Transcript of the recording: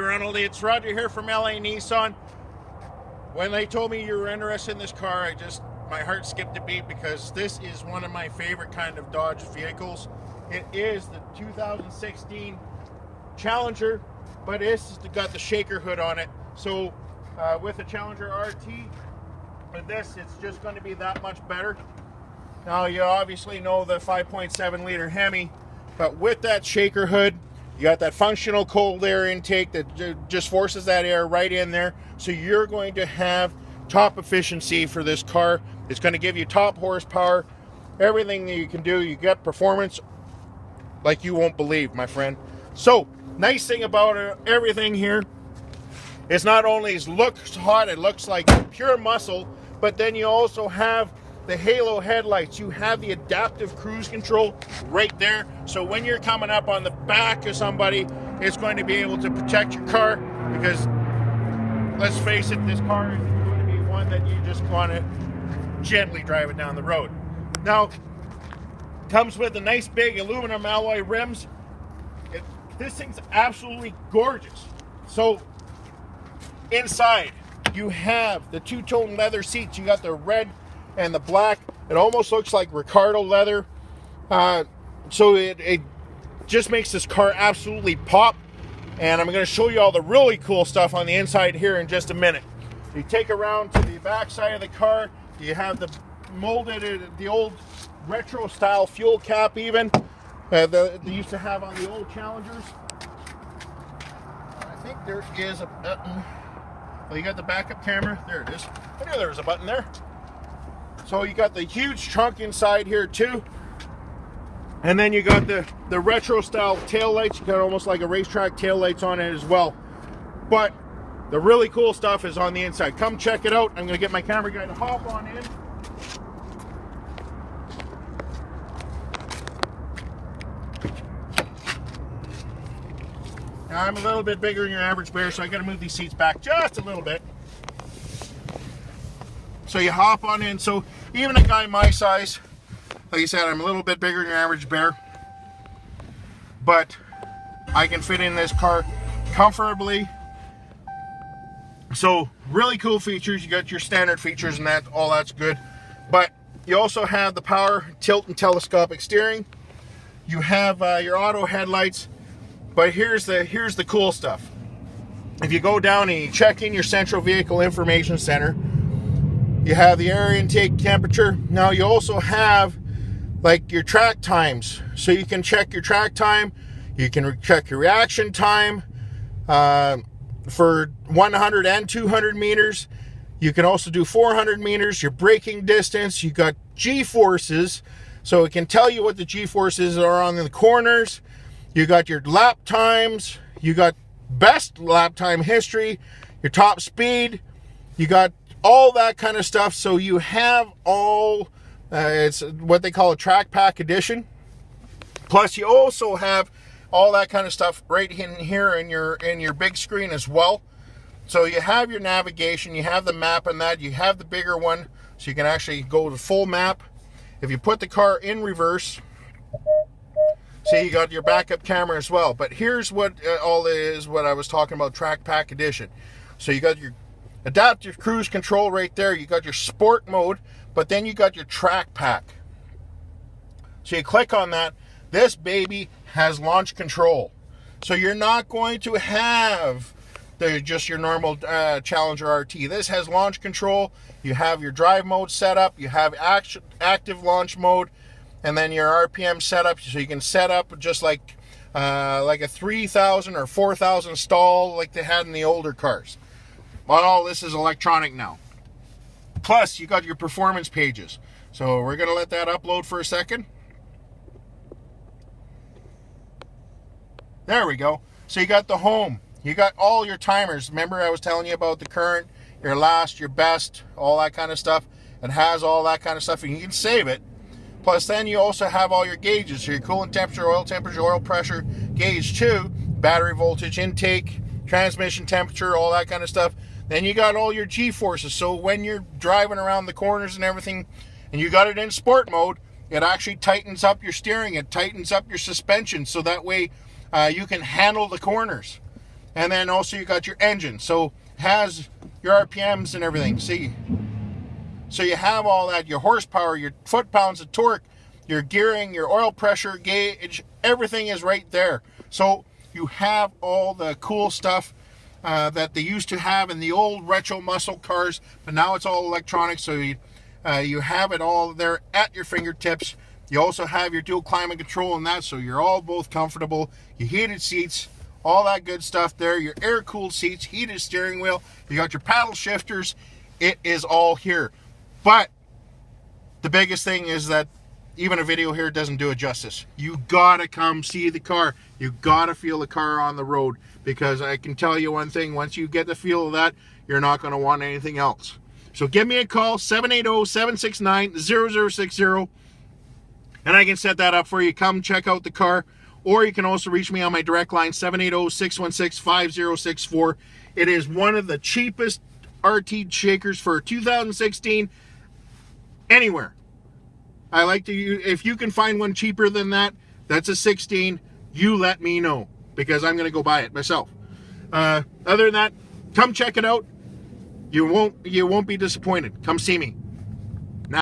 Ronald, it's Roger here from LA Nissan. When they told me you were interested in this car, my heart skipped a beat because this is one of my favorite kind of Dodge vehicles. It is the 2016 Challenger, but it's got the shaker hood on it. So with the Challenger RT, with this, it's just going to be that much better. Now you obviously know the 5.7 liter Hemi, but with that shaker hood, you got that functional cold air intake that just forces that air right in there. So you're going to have top efficiency for this car. It's going to give you top horsepower. Everything that you can do, you get performance like you won't believe, my friend. So, nice thing about everything here is not only it looks hot, it looks like pure muscle, but then you also have the halo headlights. You have the adaptive cruise control right there. So when you're coming up on the back of somebody, it's going to be able to protect your car, because let's face it, this car is going to be one that you just want to gently drive it down the road. Now, comes with a nice big aluminum alloy rims. This thing's absolutely gorgeous. So inside, you have the two-tone leather seats. You got the red and the black. It almost looks like Ricardo leather. So it just makes this car absolutely pop. And I'm going to show you all the really cool stuff on the inside here in just a minute. You take around to the back side of the car. You have the molded, the old retro style fuel cap even. They used to have on the old Challengers. I think there is a button. Well, you got the backup camera. There it is. I knew there was a button there. So you got the huge trunk inside here too. And then you got the retro style tail lights. You got almost like a racetrack tail lights on it as well. But the really cool stuff is on the inside. Come check it out. I'm going to get my camera guy to hop on in. Now, I'm a little bit bigger than your average bear, so I got to move these seats back just a little bit. So you hop on in. So even a guy my size, like I said, I'm a little bit bigger than your average bear, but I can fit in this car comfortably. So really cool features. You got your standard features and that, all that's good. But you also have the power tilt and telescopic steering. You have your auto headlights. But here's the cool stuff. If you go down and you check in your central vehicle information center, you have the air intake temperature. Now you also have like your track times. So you can check your track time. You can check your reaction time for 100 and 200 meters. You can also do 400 meters, your braking distance. You got G-forces. So it can tell you what the G-forces are on the corners. You got your lap times, you got best lap time history, your top speed, you got all that kind of stuff. So you have all, it's what they call a track pack edition. Plus you also have all that kind of stuff right in here in your big screen as well. So you have your navigation, you have the map and that, you have the bigger one, so you can actually go to full map. If you put the car in reverse, see, you got your backup camera as well. But here's what all it is, what I was talking about, Track Pack Edition. So you got your adaptive cruise control right there. You got your sport mode, but then you got your Track Pack. So you click on that. This baby has launch control. So you're not going to have just your normal Challenger RT. This has launch control. You have your drive mode set up. You have active launch mode. And then your RPM setup, so you can set up just like a 3,000 or 4,000 stall like they had in the older cars. But all this is electronic now. Plus, you got your performance pages. So we're going to let that upload for a second. There we go. So you got the home. You got all your timers. Remember I was telling you about the current, your last, your best, all that kind of stuff. It has all that kind of stuff, and you can save it. Plus, then you also have all your gauges. So your coolant temperature, oil pressure gauge too, battery voltage, intake, transmission temperature, all that kind of stuff. Then you got all your G-forces. So when you're driving around the corners and everything, and you got it in sport mode, it actually tightens up your steering. It tightens up your suspension. So that way you can handle the corners. And then also you got your engine. So it has your RPMs and everything. See? So you have all that, your horsepower, your foot-pounds of torque, your gearing, your oil pressure gauge, everything is right there. So you have all the cool stuff that they used to have in the old retro muscle cars, but now it's all electronic, so you have it all there at your fingertips. You also have your dual climate control and that, so you're all both comfortable. Your heated seats, all that good stuff there. Your air-cooled seats, heated steering wheel. You got your paddle shifters. It is all here. But the biggest thing is that even a video here doesn't do it justice. You gotta come see the car. You gotta feel the car on the road, because I can tell you one thing, once you get the feel of that, you're not gonna want anything else. So give me a call, 780-769-0060, and I can set that up for you. Come check out the car, or you can also reach me on my direct line, 780-616-5064. It is one of the cheapest RT shakers for 2016 anywhere. I like to use, if you can find one cheaper than that, that's a 16, you let me know, because I'm going to go buy it myself. Other than that, come check it out. You won't be disappointed. Come see me.